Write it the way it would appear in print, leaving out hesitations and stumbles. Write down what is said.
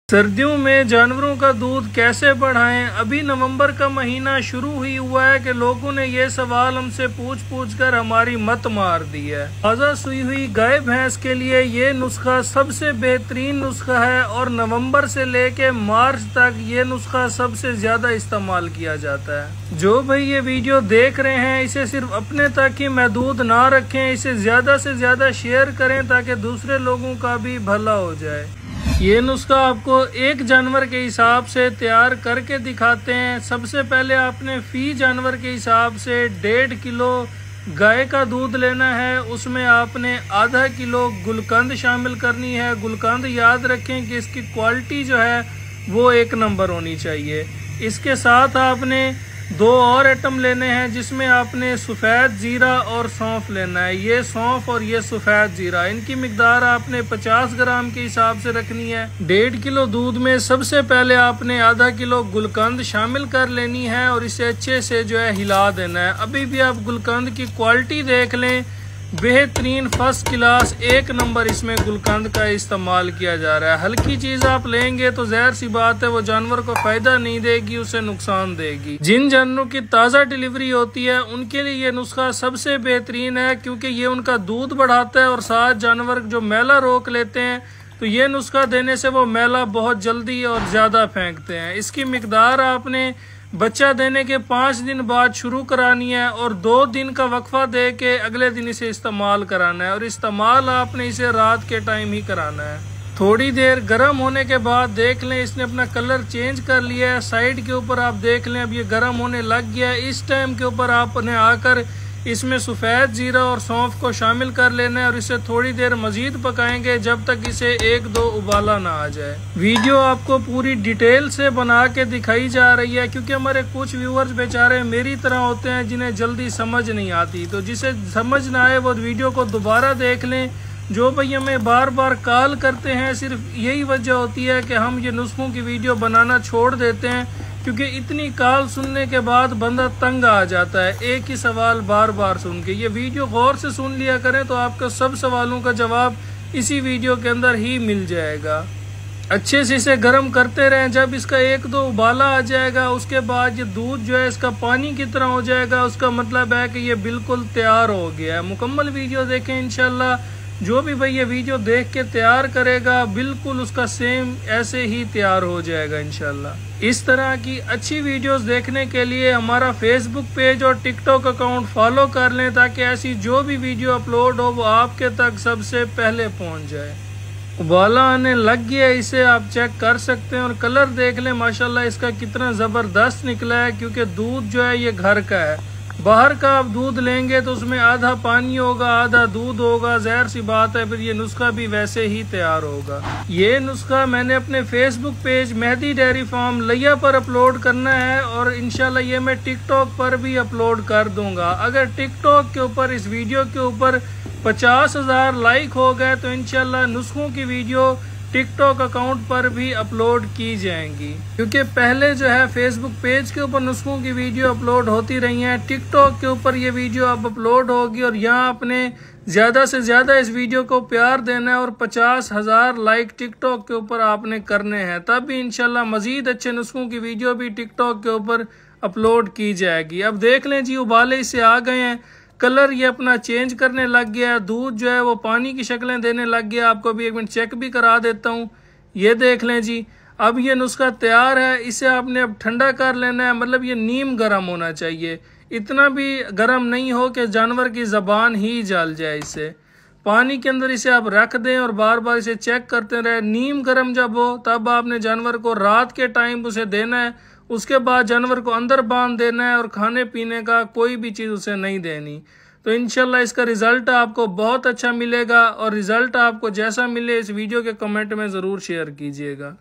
सर्दियों में जानवरों का दूध कैसे बढ़ाएं। अभी नवंबर का महीना शुरू ही हुआ है कि लोगों ने ये सवाल हमसे पूछ कर हमारी मत मार दी है। ताज़ा सुई हुई गाय भैंस के लिए ये नुस्खा सबसे बेहतरीन नुस्खा है और नवंबर से लेके मार्च तक ये नुस्खा सबसे ज्यादा इस्तेमाल किया जाता है। जो भाई ये वीडियो देख रहे हैं इसे सिर्फ अपने तक ही महदूद ना रखें, इसे ज्यादा से ज्यादा शेयर करें ताकि दूसरे लोगों का भी भला हो जाए। ये नुस्खा आपको एक जानवर के हिसाब से तैयार करके दिखाते हैं। सबसे पहले आपने फी जानवर के हिसाब से 1.5 किलो गाय का दूध लेना है। उसमें आपने आधा किलो गुलकंद शामिल करनी है। गुलकंद याद रखें कि इसकी क्वालिटी जो है वो 1 नंबर होनी चाहिए। इसके साथ आपने 2 और आइटम लेने हैं जिसमें आपने सफ़ेद जीरा और सौंफ लेना है। ये सौंफ और ये सफ़ेद जीरा, इनकी मिकदार आपने 50 ग्राम के हिसाब से रखनी है। 1.5 किलो दूध में सबसे पहले आपने आधा किलो गुलकंद शामिल कर लेनी है और इसे अच्छे से जो है हिला देना है। अभी भी आप गुलकंद की क्वालिटी देख लें, बेहतरीन फर्स्ट क्लास 1 नंबर इसमें गुलकंद का इस्तेमाल किया जा रहा है। हल्की चीज आप लेंगे तो ज़ाहिर सी बात है वो जानवर को फायदा नहीं देगी, उसे नुकसान देगी। जिन जानवरों की ताज़ा डिलीवरी होती है उनके लिए ये नुस्खा सबसे बेहतरीन है क्योंकि ये उनका दूध बढ़ाता है और साथ जानवर जो मैला रोक लेते हैं तो ये नुस्खा देने से वो मैला बहुत जल्दी और ज़्यादा फेंकते हैं। इसकी मिकदार आपने बच्चा देने के 5 दिन बाद शुरू करानी है और 2 दिन का वक्फा दे के अगले दिन इसे इस्तेमाल कराना है और इस्तेमाल आपने इसे रात के टाइम ही कराना है। थोड़ी देर गर्म होने के बाद देख लें इसने अपना कलर चेंज कर लिया है। साइड के ऊपर आप देख लें अब ये गर्म होने लग गया है। इस टाइम के ऊपर आपने आकर इसमें सफ़ेद जीरा और सौंफ को शामिल कर लेना है और इसे थोड़ी देर मजीद पकाएंगे जब तक इसे 1-2 उबाला ना आ जाए। वीडियो आपको पूरी डिटेल से बना के दिखाई जा रही है क्योंकि हमारे कुछ व्यूअर्स बेचारे मेरी तरह होते हैं जिन्हें जल्दी समझ नहीं आती, तो जिसे समझ ना आए वो वीडियो को दोबारा देख लें। जो भाई हमें बार बार कॉल करते हैं सिर्फ यही वजह होती है कि हम ये नुस्खों की वीडियो बनाना छोड़ देते हैं क्योंकि इतनी कॉल सुनने के बाद बंदा तंग आ जाता है एक ही सवाल बार बार सुन के। ये वीडियो गौर से सुन लिया करें तो आपको सब सवालों का जवाब इसी वीडियो के अंदर ही मिल जाएगा। अच्छे से इसे गर्म करते रहें। जब इसका 1-2 उबाला आ जाएगा उसके बाद ये दूध जो है इसका पानी की तरह हो जाएगा, उसका मतलब है कि ये बिल्कुल तैयार हो गया है। मुकम्मल वीडियो देखें इंशाल्लाह। जो भी भाई ये वीडियो देख के तैयार करेगा बिल्कुल उसका सेम ऐसे ही तैयार हो जाएगा इंशाल्लाह। इस तरह की अच्छी वीडियोस देखने के लिए हमारा फेसबुक पेज और टिकटॉक अकाउंट फॉलो कर लें ताकि ऐसी जो भी वीडियो अपलोड हो वो आपके तक सबसे पहले पहुंच जाए। उबाला आने लग गया, इसे आप चेक कर सकते हैं और कलर देख लें माशाल्लाह इसका कितना ज़बरदस्त निकला है क्योंकि दूध जो है ये घर का है। बाहर का आप दूध लेंगे तो उसमें आधा पानी होगा आधा दूध होगा, ज़ाहिर सी बात है फिर ये नुस्खा भी वैसे ही तैयार होगा। ये नुस्खा मैंने अपने Facebook page Mehdi dairy farm लिया पर अपलोड करना है और इंशाल्लाह ये मैं टिकटॉक पर भी अपलोड कर दूंगा। अगर टिकटॉक के ऊपर इस वीडियो के ऊपर 50,000 लाइक हो गए तो इंशाल्लाह नुस्खों की वीडियो टिकटॉक अकाउंट पर भी अपलोड की जाएंगी क्योंकि पहले जो है फेसबुक पेज के ऊपर नुस्खों की वीडियो अपलोड होती रही हैं, टिकटॉक के ऊपर ये वीडियो अब अपलोड होगी और यहाँ आपने ज़्यादा से ज़्यादा इस वीडियो को प्यार देना है और 50,000 लाइक टिकटॉक के ऊपर आपने करने हैं, तब भी इंशाल्लाह मज़ीद अच्छे नुस्खों की वीडियो भी टिकटॉक के ऊपर अपलोड की जाएगी। अब देख लें जी उबाले इसे आ गए हैं, कलर ये अपना चेंज करने लग गया है, दूध जो है वो पानी की शक्लें देने लग गया। आपको भी 1 मिनट चेक भी करा देता हूँ। ये देख लें जी अब ये नुस्खा तैयार है। इसे आपने अब ठंडा कर लेना है, मतलब ये नीम गर्म होना चाहिए, इतना भी गर्म नहीं हो कि जानवर की ज़बान ही जल जाए। इसे पानी के अंदर इसे आप रख दें और बार बार इसे चेक करते रहें। नीम गर्म जब हो तब आपने जानवर को रात के टाइम उसे देना है, उसके बाद जानवर को अंदर बांध देना है और खाने पीने का कोई भी चीज़ उसे नहीं देनी। तो इंशाल्लाह इसका रिज़ल्ट आपको बहुत अच्छा मिलेगा और रिज़ल्ट आपको जैसा मिले इस वीडियो के कमेंट में ज़रूर शेयर कीजिएगा।